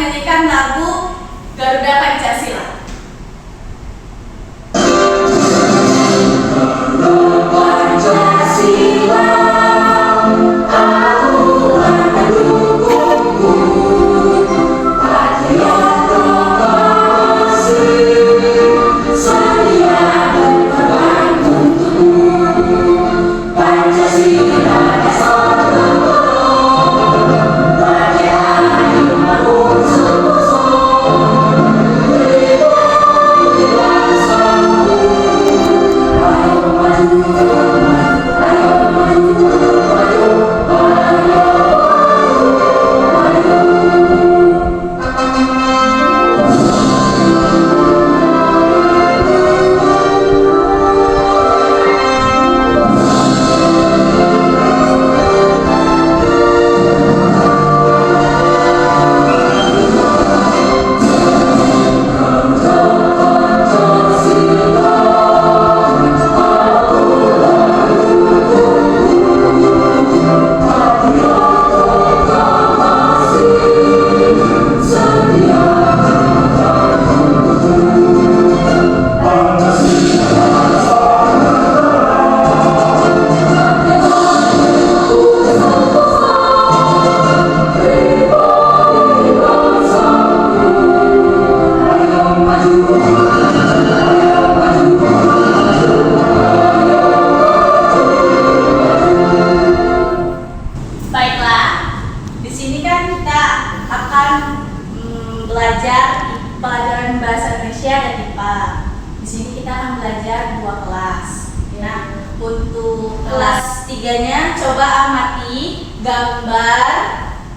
menyanyikan lagu Garuda Pancasila. Belajar pelajaran bahasa Indonesia dan IPA. Di sini kita akan belajar 2 kelas. Nah, untuk kelas 3-nya coba amati gambar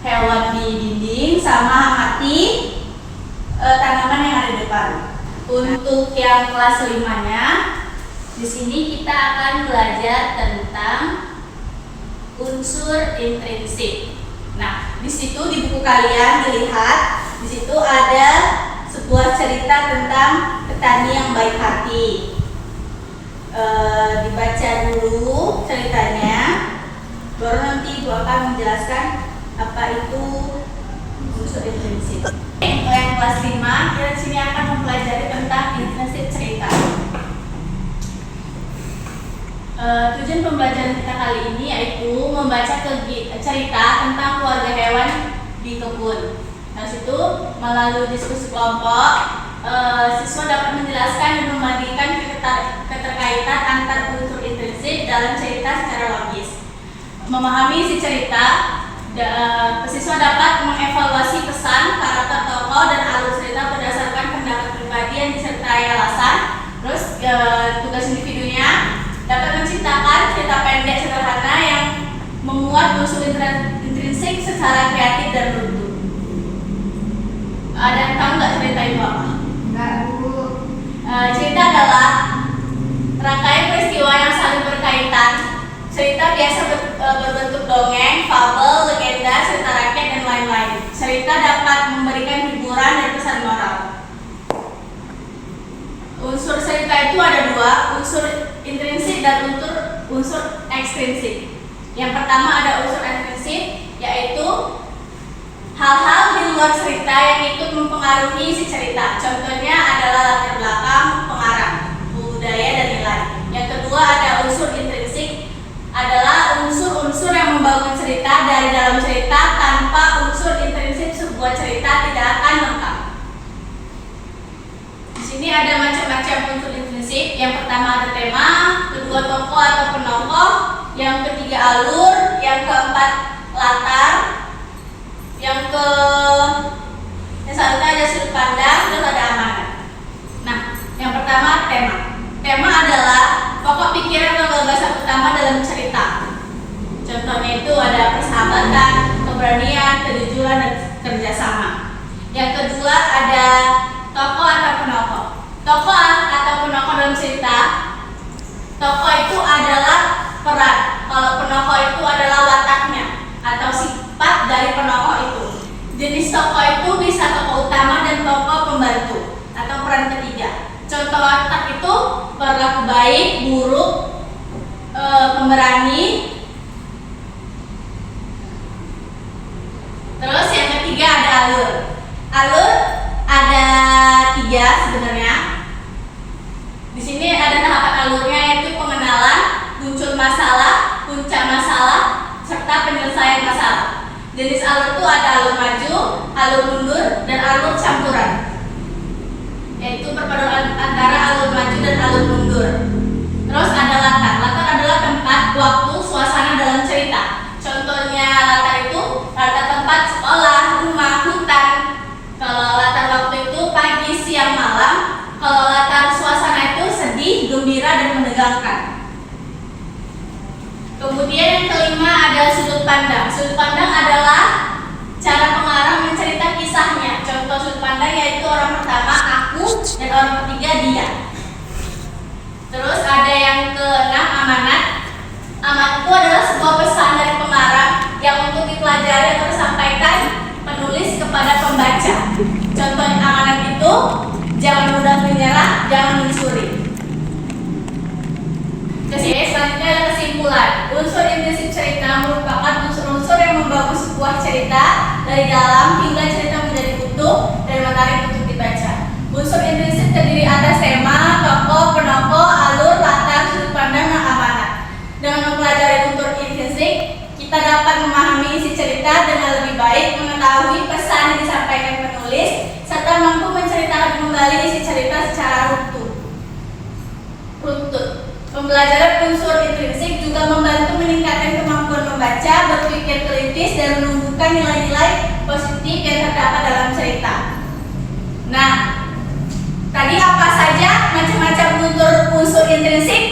hewan di dinding sama amati tanaman yang ada di depan. Untuk yang kelas 5-nya, di sini kita akan belajar tentang unsur intrinsik. Nah, di situ di buku kalian dilihat. Di situ ada sebuah cerita tentang petani yang baik hati. Dibaca dulu ceritanya, baru nanti Ibu akan menjelaskan apa itu unsur intrinsik. Untuk yang kelas 5, kita di sini akan mempelajari tentang intrinsik cerita. Tujuan pembelajaran kita kali ini yaitu membaca cerita tentang keluarga hewan di kebun. Nah, situ melalui diskusi kelompok, siswa dapat menjelaskan dan membandingkan keterkaitan antar unsur intrinsik dalam cerita secara logis. Memahami isi cerita, siswa dapat mengevaluasi pesan, karakter tokoh, dan alur cerita berdasarkan pendapat pribadi yang disertai alasan. Terus tugas individunya dapat menciptakan cerita pendek sederhana yang memuat unsur intrinsik secara kreatif dan runtuh. Ada yang tahu nggak cerita itu apa? Enggak, Bu. Cerita adalah rangkaian peristiwa yang saling berkaitan. Cerita biasa berbentuk dongeng, fabel, legenda, cerita rakyat, dan lain-lain. Cerita dapat memberikan hiburan dan pesan moral. Unsur cerita itu ada 2, unsur intrinsik dan unsur ekstrinsik. Yang pertama ada unsur ekstrinsik, yaitu hal-hal di luar cerita yang ikut mempengaruhi isi cerita. Contohnya adalah latar belakang, pengarang, budaya, dan nilai. Yang kedua ada unsur intrinsik, adalah unsur-unsur yang membangun cerita dari dalam cerita. Tanpa unsur intrinsik sebuah cerita tidak akan lengkap. Di sini ada macam-macam unsur intrinsik. Yang pertama ada tema, kedua tokoh atau penokoh, yang ketiga alur, yang keempat latar, yang selanjutnya ada sudut pandang, terus ada amanat. Nah, yang pertama tema. Tema adalah pokok pikiran atau gagasan utama dalam cerita. Contohnya itu ada persahabatan, keberanian, kejujuran, dan kerjasama. Yang kedua ada tokoh atau penokoh. Tokoh atau penokoh dalam cerita, tokoh itu adalah peran. Kalau penokoh itu adalah wataknya atau sifat dari penokoh itu. Jenis tokoh itu bisa tokoh utama dan tokoh pembantu atau peran ketiga. Contoh watak itu perilaku baik, buruk, pemberani. Terus yang ketiga ada alur. Alur ada 3 sebenarnya. Di sini ada tahapan alurnya, yaitu pengenalan, muncul masalah, puncak masalah, serta penyelesaian masalah. Jenis alur itu ada alur maju, alur mundur, dan alur campuran. Yaitu perpaduan antara alur maju dan alur mundur. Terus ada latar. Latar adalah tempat, waktu, suasana dalam cerita. Contohnya latar itu latar tempat sekolah, rumah, hutan. Kalau latar waktu itu pagi, siang, malam. Kalau latar suasana itu sedih, gembira, dan menegangkan. Kemudian yang kelima ada sudut pandang. Sudut pandang adalah cara pengarang mencerita kisahnya. Contoh sudut pandang yaitu orang pertama aku dan orang ketiga dia. Terus ada yang keenam amanat. Amanat itu adalah sebuah pesan dari pengarang yang untuk dipelajari atau disampaikan penulis kepada pembaca. Contoh amanat itu jangan mudah menyerah, jangan mencuri. Selanjutnya ada kesimpulan. Unsur implisit cerita merupakan unsur-unsur yang membangun sebuah cerita dari dalam hingga cerita menjadi utuh dan menarik untuk dibaca. Unsur implisit terdiri atas tema, tokoh, penokoh, alur, latar, sudut pandang, dan amanat. Dengan mempelajari unsur implisit, kita dapat memahami isi cerita dengan lebih baik, mengetahui pesan yang disampaikan penulis, serta mampu menceritakan kembali isi cerita secara runtut. Pembelajaran unsur intrinsik juga membantu meningkatkan kemampuan membaca, berpikir kritis, dan menumbuhkan nilai-nilai positif yang terdapat dalam cerita. Nah, tadi apa saja macam-macam unsur intrinsik?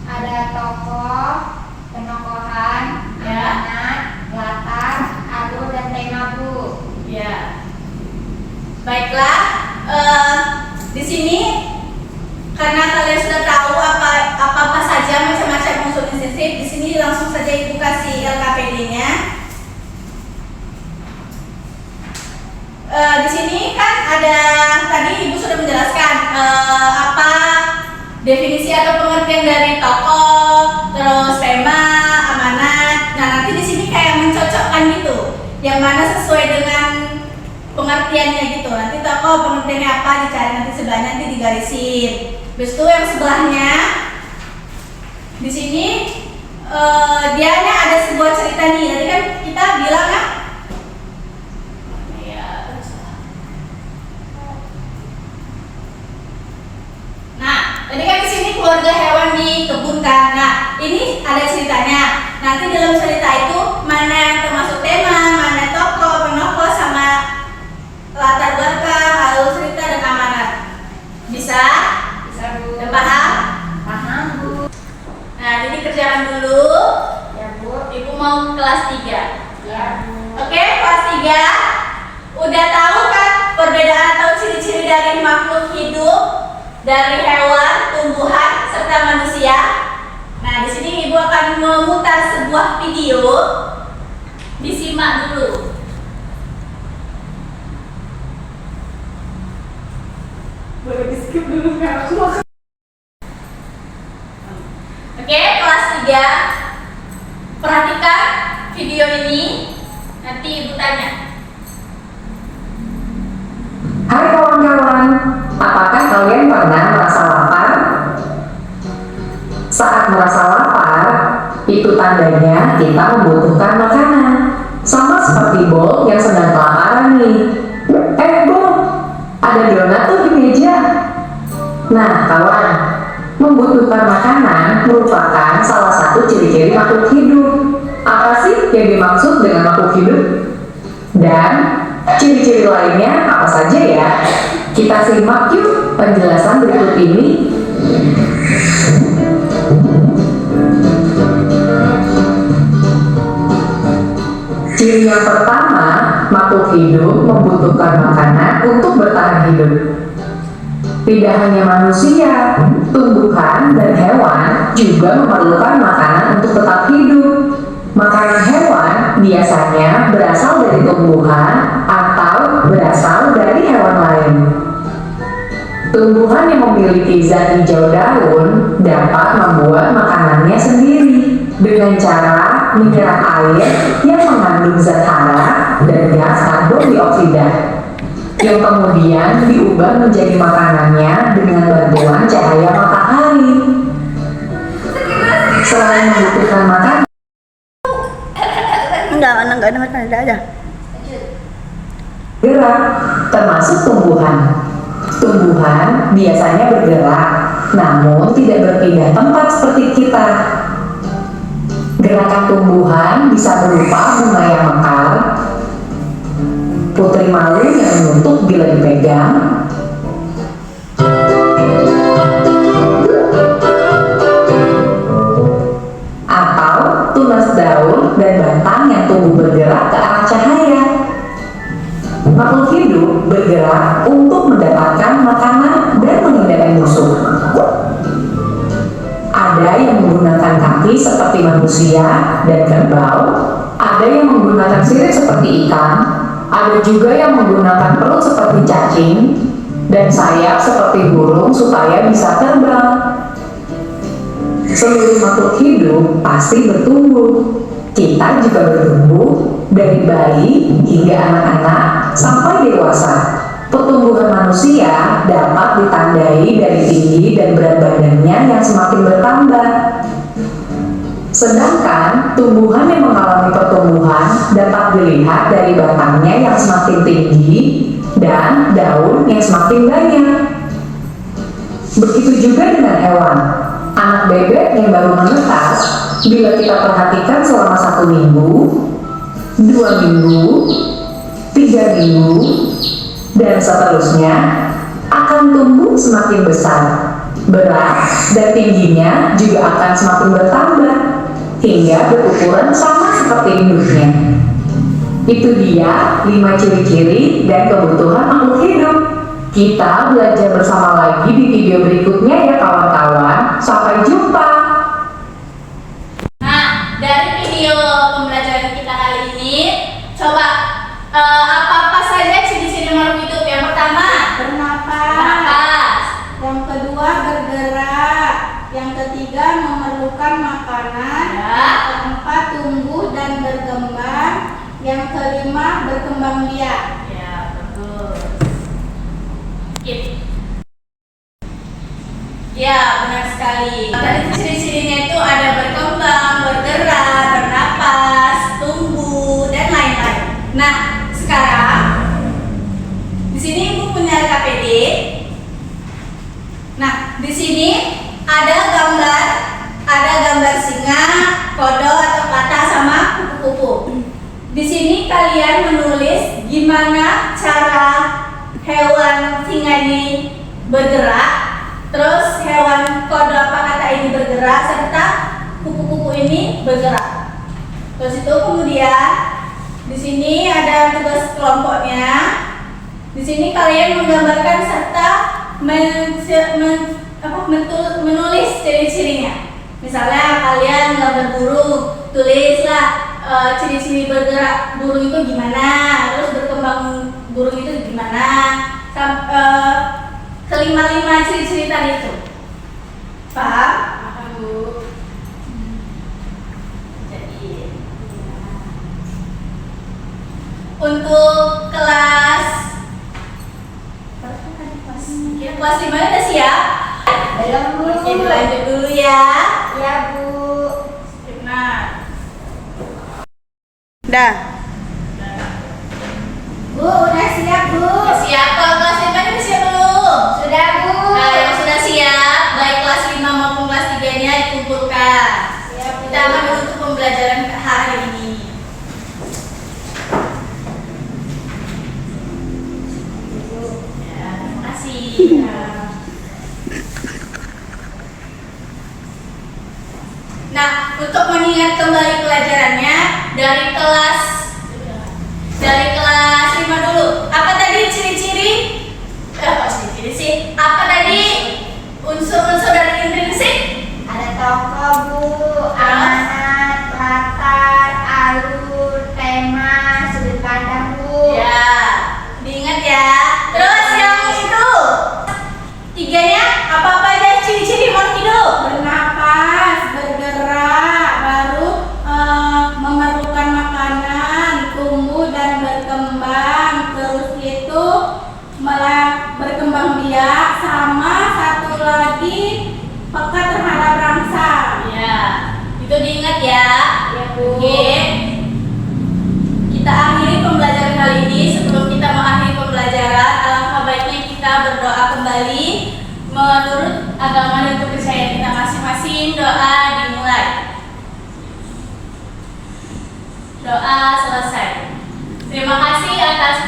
Ada tokoh, penokohan, Ya. amanat, latar, alur, dan tema, Bu. Ya. Baiklah, di sini karena kalian sudah tahu apa saja macam-macam unsur intrinsik, di sini langsung saja Ibu kasih LKPD-nya. Di sini kan ada, tadi Ibu sudah menjelaskan apa definisi atau pengertian dari tokoh, terus tema, amanat. Nah, nanti di sini kayak mencocokkan gitu, yang mana sesuai dengan pengertiannya gitu. Nanti tokoh pengertiannya apa dicari, nanti sebelahnya nanti digarisin. Terus itu yang sebelahnya di sini dia ada sebuah cerita nih. Tadi kan kita bilang ya. Nah, tadi kan di sini keluarga hewan di kebun kan. Nah, ini ada ceritanya. Nanti dalam cerita itu mana yang termasuk tema, mana tokoh, penokoh, sama latar belakang, alur cerita, dan amanat. Bisa? Bu. Udah paham? Paham, Bu. Nah, jadi kerjakan dulu. Ya, Bu. Ibu mau kelas 3. Ya, Bu. Oke, kelas 3. Udah tahu kan perbedaan atau ciri-ciri dari makhluk hidup, dari hewan, tumbuhan, serta manusia? Nah, di sini Ibu akan memutar sebuah video. Disimak dulu. Boleh di-skip dulu kan aku mau. Oke, kelas 3. Perhatikan video ini. Nanti Ibu tanya. Hai kawan-kawan, apakah kalian pernah merasa lapar? Saat merasa lapar, itu tandanya kita membutuhkan makanan. Sama seperti Bolt yang sedang kelaparan nih. Bolt, ada donat tuh di meja. Nah kawan, membutuhkan makanan merupakan salah satu ciri-ciri makhluk hidup. Apa sih yang dimaksud dengan makhluk hidup? Dan ciri-ciri lainnya apa saja ya? Kita simak yuk penjelasan berikut ini. Ciri yang pertama, makhluk hidup membutuhkan makanan untuk bertahan hidup. Tidak hanya manusia, tumbuhan dan hewan juga memerlukan makanan untuk tetap hidup. Makanan hewan biasanya berasal dari tumbuhan atau berasal dari hewan lain. Tumbuhan yang memiliki zat hijau daun dapat membuat makanannya sendiri dengan cara menyerap air yang mengandung zat hara dan gas karbon dioksida. yang kemudian diubah menjadi makanannya dengan bantuan cahaya matahari. Selain membutuhkan makan, Enggak ada makanan, enggak ada. gerak, termasuk tumbuhan. Tumbuhan biasanya bergerak, namun tidak berpindah tempat seperti kita. Gerakan tumbuhan bisa berupa bunga yang mekar, putri malu yang menusuk bila dipegang, atau tunas daun dan batang yang tumbuh bergerak ke arah cahaya. Makhluk hidup bergerak untuk mendapatkan makanan dan menghindari musuh. Ada yang menggunakan kaki seperti manusia dan kerbau, ada yang menggunakan sirip seperti ikan, ada juga yang menggunakan perut seperti cacing, dan sayap seperti burung supaya bisa terbang. Seluruh makhluk hidup pasti bertumbuh. Kita juga bertumbuh dari bayi hingga anak-anak sampai dewasa. Pertumbuhan manusia dapat ditandai dari tinggi dan berat badannya yang semakin bertambah. Sedangkan tumbuhan yang mengalami pertumbuhan dapat dilihat dari batangnya yang semakin tinggi dan daun yang semakin banyak. Begitu juga dengan hewan. Anak bebek yang baru menetas, bila kita perhatikan selama 1 minggu, 2 minggu, 3 minggu, dan seterusnya, akan tumbuh semakin besar, berat, dan tingginya juga akan semakin bertambah, hingga berukuran sama seperti induknya. Itu dia 5 ciri-ciri dan kebutuhan makhluk hidup. Kita belajar bersama lagi di video berikutnya ya kawan-kawan. Sampai jumpa. Nah, dari video pembelajaran kita kali ini, coba apa-apa saja ciri-ciri makhluk hidup. Yang pertama, Bernapas. Yang kedua, bergerak. Yang ketiga, memerlukan makanan. Ya. Yang keempat, tumbuh dan berkembang. Yang kelima, berkembang biak. ya betul. Ya, benar sekali. Dari ciri-cirinya itu ada berkembang, bergerak, bernapas, tumbuh, dan lain-lain. Nah, sekarang di sini Ibu punya KPD. Nah, di sini ada gambar singa, kodok atau kata sama kupu-kupu. Di sini kalian menulis gimana cara hewan singa ini bergerak, terus hewan kodok apa kata ini bergerak, serta kupu-kupu ini bergerak. Terus itu kemudian di sini ada tugas kelompoknya. Di sini kalian menggambarkan serta menulis ciri-cirinya. Misalnya kalian gambar burung, tulislah ciri-ciri bergerak burung itu gimana, terus berkembang burung itu gimana, kelima-lima ciri-ciri tadi itu. Paham? Paham, Bu. Jadi untuk kelas kelas 5 udah siap? Belum, Bu. Oke, lanjut dulu ya. Ya, Bu. Nah, Dah. Bu, udah siap, Bu. udah siap. Kalau kelas 5 ini udah siap belum? Sudah, Bu. Nah, yang sudah siap, baik kelas 5 maupun kelas 3-nya dikumpulkan. Siap, Bu. Kita akan menutup pembelajaran hari ini. Ya, terima kasih. Nah, untuk mengingat kembali pelajarannya dari kelas 5 dulu. Apa tadi ciri-ciri? Kok ciri-ciri sih? Apa tadi unsur-unsur dari intrinsik? Ada tokoh, Bu, amanat, latar, alur, tema, sudut pandang, Bu. Ya, diingat ya. Terus yang itu tiganya apa-apa aja ciri-ciri makhluk hidup? Bernapas, bergerak, baru memerlukan makanan, tumbuh dan berkembang. Terus itu mulia, sama satu lagi peka terhadap rangsang. Ya, itu diingat ya. Ya, Bu. Oke. Kita akhiri pembelajaran kali ini. Sebelum kita mengakhiri pembelajaran, alangkah baiknya kita berdoa kembali menurut agama dan kepercayaan kita masing-masing. Doa dimulai. Doa selesai. Terima kasih atas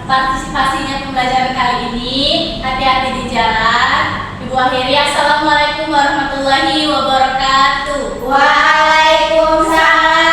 partisipasinya pembelajaran kali ini. Hati-hati di jalan. Ibu akhiri, assalamualaikum warahmatullahi wabarakatuh. Waalaikumsalam.